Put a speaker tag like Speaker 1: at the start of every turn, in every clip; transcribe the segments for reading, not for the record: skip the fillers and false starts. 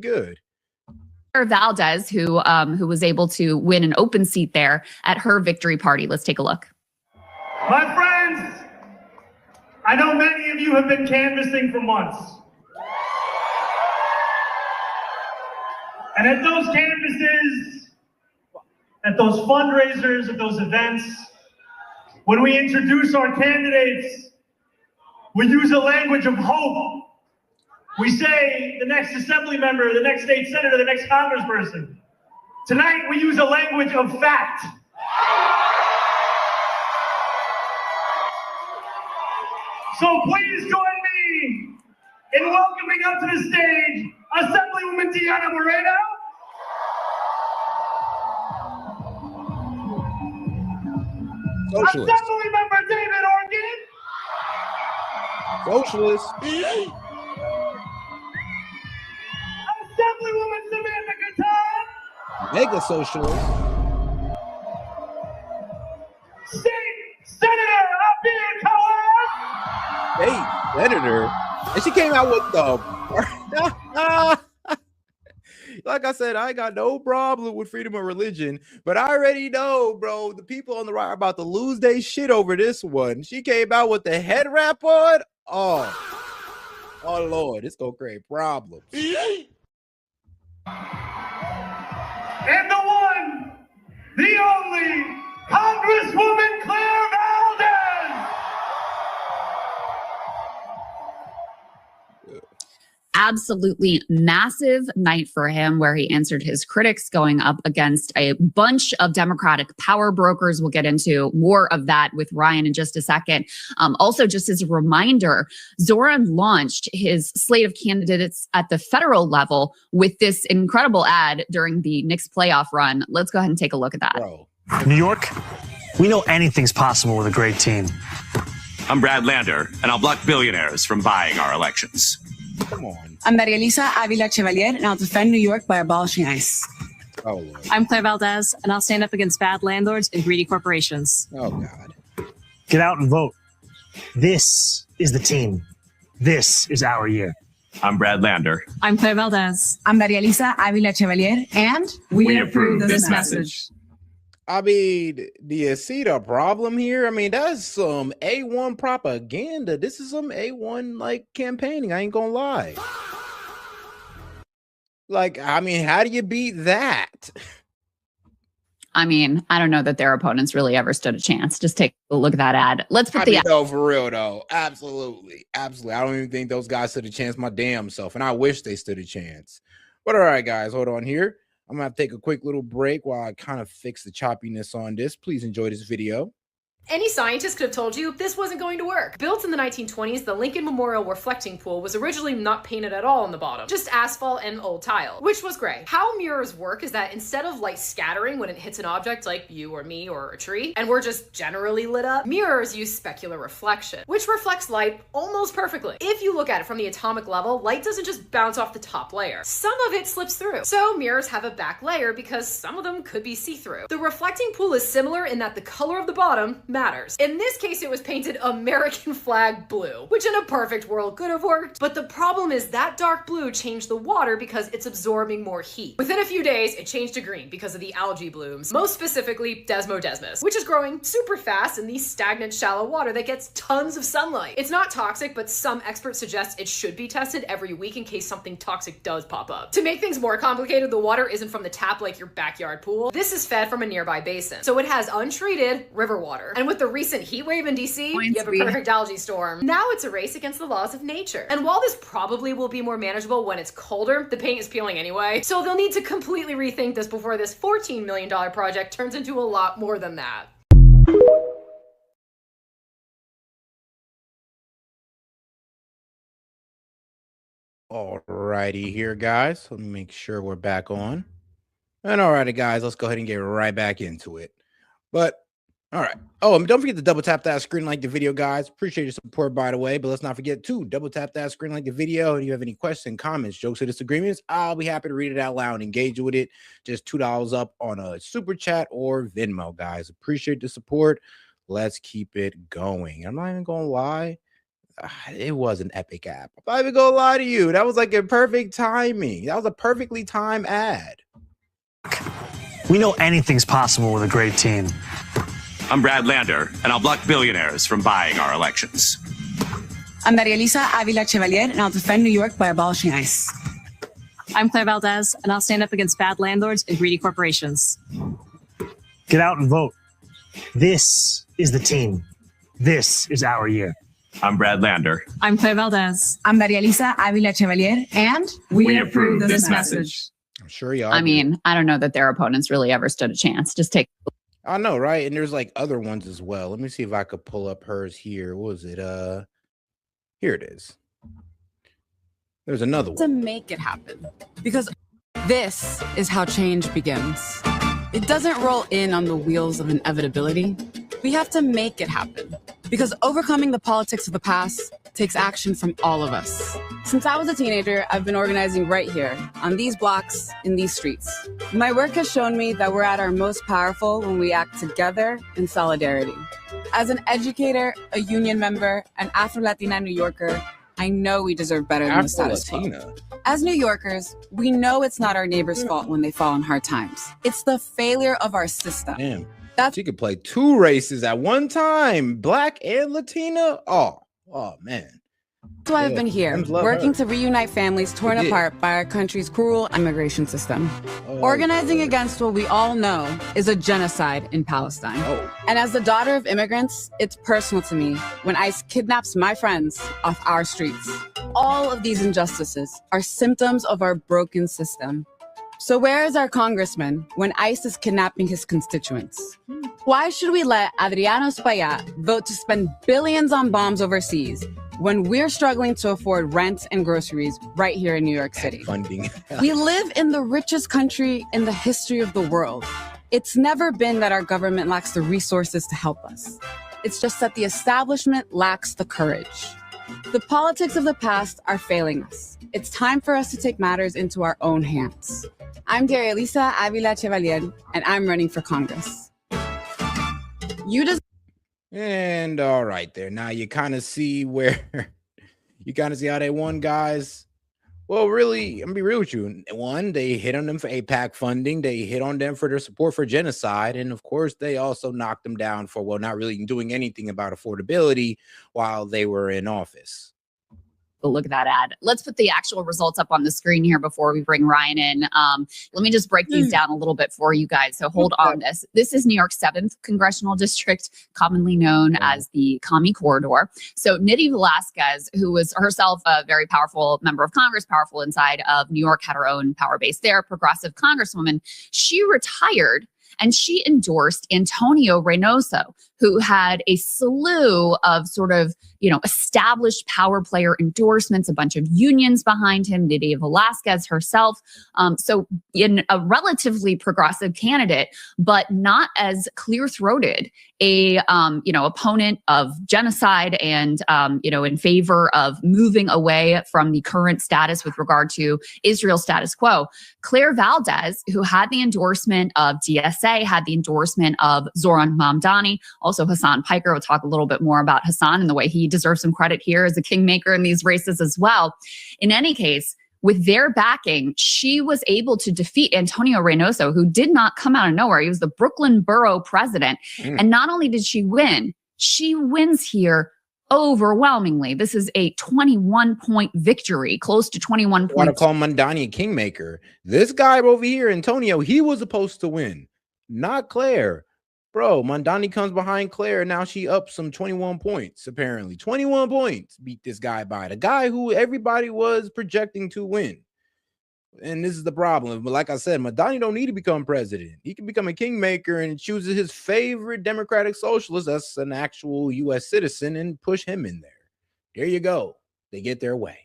Speaker 1: good.
Speaker 2: Valdez, who was able to win an open seat there at her victory party. Let's take a look.
Speaker 3: My friends, I know many of you have been canvassing for months. And at those canvasses, at those fundraisers, at those events, when we introduce our candidates, we use a language of hope. We say the next assembly member, the next state senator, the next congressperson. Tonight, we use a language of fact. So please join me in welcoming up to the stage Assemblywoman Diana Moreno,
Speaker 1: Socialist.
Speaker 3: Assemblymember David Organ,
Speaker 1: Socialist.
Speaker 3: Assemblywoman Samantha Catan,
Speaker 1: Mega socialist.
Speaker 3: State Senator Abir Kawad,
Speaker 1: Hey, senator. And she came out with the like I said, I ain't got no problem with freedom of religion, but I already know, bro, the people on the right are about to lose their shit over this one. She came out with the head wrap on. Oh Lord, it's gonna create problems.
Speaker 3: and the one, the only, Congresswoman Claire Valdez.
Speaker 2: Absolutely massive night for him, where he answered his critics, going up against a bunch of Democratic power brokers. We'll get into more of that with Ryan in just a second. Also, just as a reminder, Zohran launched his slate of candidates at the federal level with this incredible ad during the Knicks playoff run. Let's go ahead and take a look at that.
Speaker 1: Bro.
Speaker 4: New York, we know anything's possible with a great team.
Speaker 5: I'm Brad Lander, and I'll block billionaires from buying our elections.
Speaker 1: Come on.
Speaker 6: I'm Maria Elisa Avila Chevalier, and I'll defend New York by abolishing ICE.
Speaker 1: Oh Lord.
Speaker 7: I'm Claire Valdez, and I'll stand up against bad landlords and greedy corporations.
Speaker 1: Oh God.
Speaker 4: Get out and vote. This is the team. This is our year.
Speaker 5: I'm Brad Lander.
Speaker 7: I'm Claire Valdez.
Speaker 6: I'm Maria Elisa Avila Chevalier, and
Speaker 5: We approve this message.
Speaker 1: I mean, do you see the problem here? I mean, that's some A1 propaganda. This is some A1 like campaigning. I ain't gonna lie. Like, I mean, how do you beat that?
Speaker 2: I mean, I don't know that their opponents really ever stood a chance. Just take a look at that ad. Let's put
Speaker 1: No, for real though. Absolutely. Absolutely. I don't even think those guys stood a chance my damn self. And I wish they stood a chance. But all right, guys, hold on here. I'm going to have to take a quick little break while I kind of fix the choppiness on this. Please enjoy this video.
Speaker 8: Any scientist could have told you this wasn't going to work. Built in the 1920s, the Lincoln Memorial reflecting pool was originally not painted at all on the bottom, just asphalt and old tile, which was gray. How mirrors work is that instead of light scattering when it hits an object like you or me or a tree, and we're just generally lit up, mirrors use specular reflection, which reflects light almost perfectly. If you look at it from the atomic level, light doesn't just bounce off the top layer. Some of it slips through. So mirrors have a back layer because some of them could be see-through. The reflecting pool is similar in that the color of the bottom matters. In this case, it was painted American flag blue, which in a perfect world could have worked, but the problem is that dark blue changed the water because it's absorbing more heat. Within a few days, it changed to green because of the algae blooms, most specifically Desmodesmus, which is growing super fast in the stagnant shallow water that gets tons of sunlight. It's not toxic, but some experts suggest it should be tested every week in case something toxic does pop up. To make things more complicated, the water isn't from the tap like your backyard pool. This is fed from a nearby basin, so it has untreated river water. And with the recent heat wave in DC, you have a perfect algae storm. Now it's a race against the laws of nature. And while this probably will be more manageable when it's colder, the paint is peeling anyway, so they'll need to completely rethink this before this $14 million project turns into a lot more than that.
Speaker 1: Alrighty here, guys. Let me make sure we're back on. And alrighty, guys, let's go ahead and get right back into it. But all right. Oh, and don't forget to double tap that screen, like the video, guys. Appreciate your support, by the way. But let's not forget to double tap that screen, like the video. And if you have any questions, comments, jokes, or disagreements, I'll be happy to read it out loud and engage with it. Just $2 up on a super chat or Venmo, guys. Appreciate the support. Let's keep it going. I'm not even gonna lie. it was an epic app. I'm not even gonna lie to you. That was like a perfect timing. That was a perfectly timed ad.
Speaker 4: We know anything's possible with a great team.
Speaker 5: I'm Brad Lander, and I'll block billionaires from buying our elections.
Speaker 6: I'm Maria Elisa Avila Chevalier, and I'll defend New York by abolishing ICE.
Speaker 7: I'm Claire Valdez, and I'll stand up against bad landlords and greedy corporations.
Speaker 4: Get out and vote. This is the team. This is our year.
Speaker 5: I'm Brad Lander.
Speaker 7: I'm Claire Valdez.
Speaker 6: I'm Maria Elisa Avila Chevalier, and
Speaker 7: We approve this message.
Speaker 1: I'm sure y'all.
Speaker 2: I mean, I don't know that their opponents really ever stood a chance. Just take.
Speaker 1: I know, right? And there's like other ones as well. Let me see if I could pull up hers here. What was it? Here it is. There's another
Speaker 9: To
Speaker 1: one.
Speaker 9: make it happen, because this is how change begins. It doesn't roll in on the wheels of inevitability. We have to make it happen, because overcoming the politics of the past takes action from all of us. Since I was a teenager, I've been organizing right here, on these blocks, in these streets. My work has shown me that we're at our most powerful when we act together in solidarity. As an educator, a union member, an Afro-Latina New Yorker, I know we deserve better than the status quo.
Speaker 1: Afro-Latina.
Speaker 9: As New Yorkers, we know it's not our neighbor's fault when they fall in hard times. It's the failure of our system.
Speaker 1: Damn.
Speaker 9: That's
Speaker 1: She could play two races at one time, Black and Latina. Oh man.
Speaker 9: why I've
Speaker 1: Yeah,
Speaker 9: been here,
Speaker 1: Dems love
Speaker 9: working
Speaker 1: her.
Speaker 9: to reunite families torn
Speaker 1: We did.
Speaker 9: apart by our country's cruel immigration system.
Speaker 1: Oh,
Speaker 9: Organizing against what we all know is a genocide in Palestine.
Speaker 1: Oh,
Speaker 9: And as the daughter of immigrants, it's personal to me when ICE kidnaps my friends off our streets. All of these injustices are symptoms of our broken system. So where is our congressman when ICE is kidnapping his constituents? Why should we let Adriano Espaillat vote to spend billions on bombs overseas when we're struggling to afford rent and groceries right here in New York City?
Speaker 1: funding.
Speaker 9: We live in the richest country in the history of the world. It's never been that our government lacks the resources to help us. It's just that the establishment lacks the courage. The politics of the past are failing us. It's time for us to take matters into our own hands. I'm Maria Elisa Avila Chevalier, and I'm running for Congress. You just
Speaker 1: And all right there. Now you kind of see where you kind of see how they won, guys. Well, really, I'm gonna be real with you. One, they hit on them for APAC funding, they hit on them for their support for genocide, and of course, they also knocked them down for not really doing anything about affordability while they were in office.
Speaker 2: Look at that ad. Let's put the actual results up on the screen here before we bring Ryan in. Let me just break these down a little bit for you guys. So hold on this. This is New York's 7th congressional district, commonly known as the Commie Corridor. So Nidhi Velasquez, who was herself a very powerful member of Congress, powerful inside of New York, had her own power base there, progressive congresswoman. She retired and she endorsed Antonio Reynoso, who had a slew of sort of, established power player endorsements, a bunch of unions behind him, Nidhi Velasquez herself. So in a relatively progressive candidate, but not as clear-throated opponent of genocide and, in favor of moving away from the current status with regard to Israel's status quo. Claire Valdez, who had the endorsement of DSA, had the endorsement of Zohran Mamdani, also Hassan Piker. We'll talk a little bit more about Hassan and the way he deserves some credit here as a kingmaker in these races as well. In any case, with their backing, she was able to defeat Antonio Reynoso, who did not come out of nowhere. He was the Brooklyn borough president. And not only did she win, she wins here overwhelmingly. This is a 21-point victory, close to 21 points.
Speaker 1: I want to call Mamdani a kingmaker. This guy over here, Antonio, he was supposed to win, not Claire. Bro, Mamdani comes behind Claire, and now she up some 21 points, apparently. 21 points beat this guy by. The guy who everybody was projecting to win. And this is the problem. But like I said, Mamdani don't need to become president. He can become a kingmaker and chooses his favorite democratic socialist, that's an actual U.S. citizen, and push him in there. There you go. They get their way.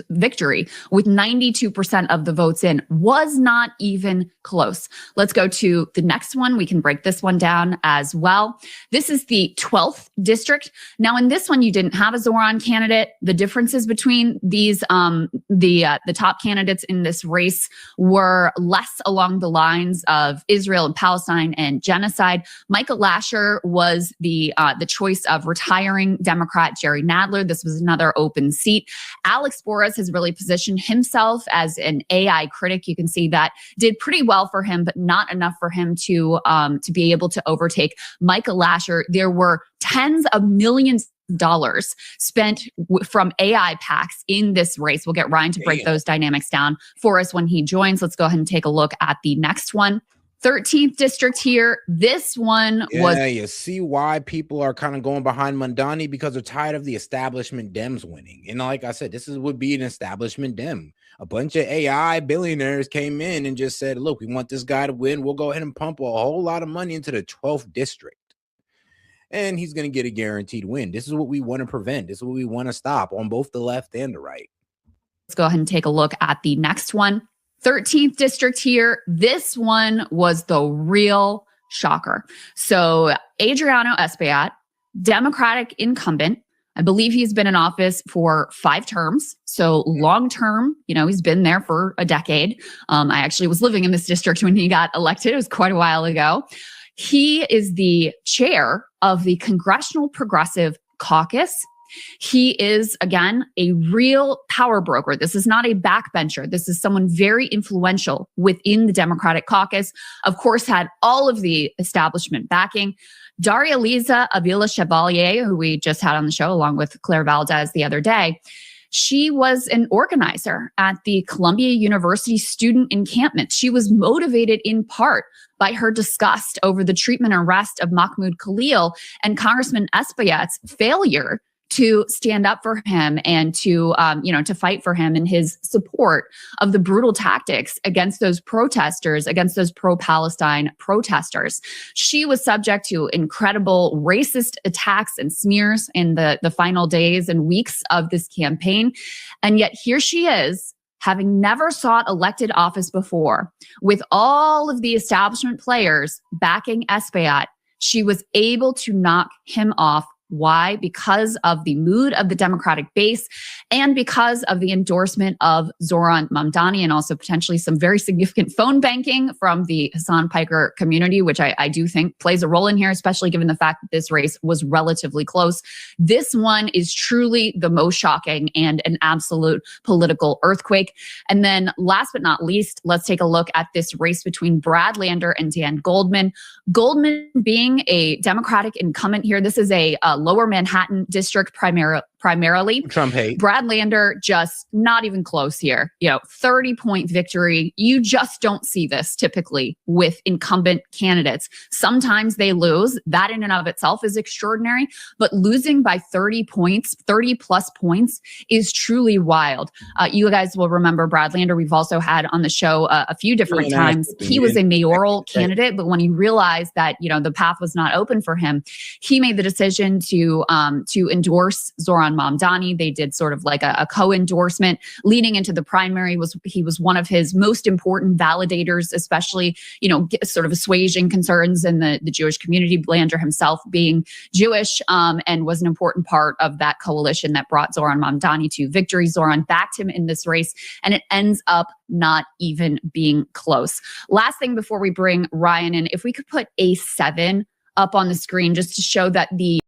Speaker 2: victory with 92% of the votes in. Was not even close. Let's go to the next one. We can break this one down as well. This is the 12th district. Now, in this one, you didn't have a Zohran candidate. The differences between these, the top candidates in this race were less along the lines of Israel and Palestine and genocide. Michael Lasher was the choice of retiring Democrat Jerry Nadler. This was another open seat. Alex Boras has really positioned himself as an AI critic. You can see that did pretty well for him, but not enough for him to be able to overtake Michael Lasher. There were tens of millions of dollars spent from AI PACs in this race. We'll get Ryan to break those dynamics down for us when he joins. Let's go ahead and take a look at the next one. 13th district here. This one was...
Speaker 1: Yeah, you see why people are kind of going behind Mamdani, because they're tired of the establishment Dems winning. And like I said, would be an establishment Dem. A bunch of AI billionaires came in and just said, look, we want this guy to win. We'll go ahead and pump a whole lot of money into the 12th district. And he's going to get a guaranteed win. This is what we want to prevent. This is what we want to stop on both the left and the right.
Speaker 2: Let's go ahead and take a look at the next one. 13th district here. This one was the real shocker. So Adriano S.E.T, Democratic incumbent. I believe he's been in office for 5 terms. So long term, he's been there for a decade. I actually was living in this district when he got elected. It was quite a while ago. He is the chair of the Congressional Progressive Caucus. He is, again, a real power broker. This is not a backbencher. This is someone very influential within the Democratic caucus. Of course, had all of the establishment backing. Daria Liza Avila Chevalier, who we just had on the show along with Claire Valdez the other day, she was an organizer at the Columbia University student encampment. She was motivated in part by her disgust over the treatment and arrest of Mahmoud Khalil and Congressman S.E.T's failure to stand up for him and to fight for him in his support of the brutal tactics against those protesters, against those pro-Palestine protesters. She was subject to incredible racist attacks and smears in the final days and weeks of this campaign. And yet here she is, having never sought elected office before, with all of the establishment players backing S.E.T, she was able to knock him off. Why? Because of the mood of the Democratic base and because of the endorsement of Zohran Mamdani, and also potentially some very significant phone banking from the Hassan Piker community, which I do think plays a role in here, especially given the fact that this race was relatively close. This one is truly the most shocking and an absolute political earthquake. And then last but not least, let's take a look at this race between Brad Lander and Dan Goldman. Goldman being a Democratic incumbent here. This is a lower Manhattan district primarily.
Speaker 1: Trump hate.
Speaker 2: Brad Lander just not even close here. 30-point victory. You just don't see this typically with incumbent candidates. Sometimes they lose. That in and of itself is extraordinary. But losing by 30 points, 30 plus points is truly wild. You guys will remember Brad Lander. We've also had on the show a few different times. He was a mayoral candidate, but when he realized that, the path was not open for him, he made the decision to endorse Zohran Mamdani. They did sort of like a co-endorsement leading into the primary. He was one of his most important validators, especially, sort of assuaging concerns in the Jewish community. Lander himself being Jewish and was an important part of that coalition that brought Zohran Mamdani to victory. Zohran backed him in this race, and it ends up not even being close. Last thing before we bring Ryan in, if we could put A7 up on the screen just to show that the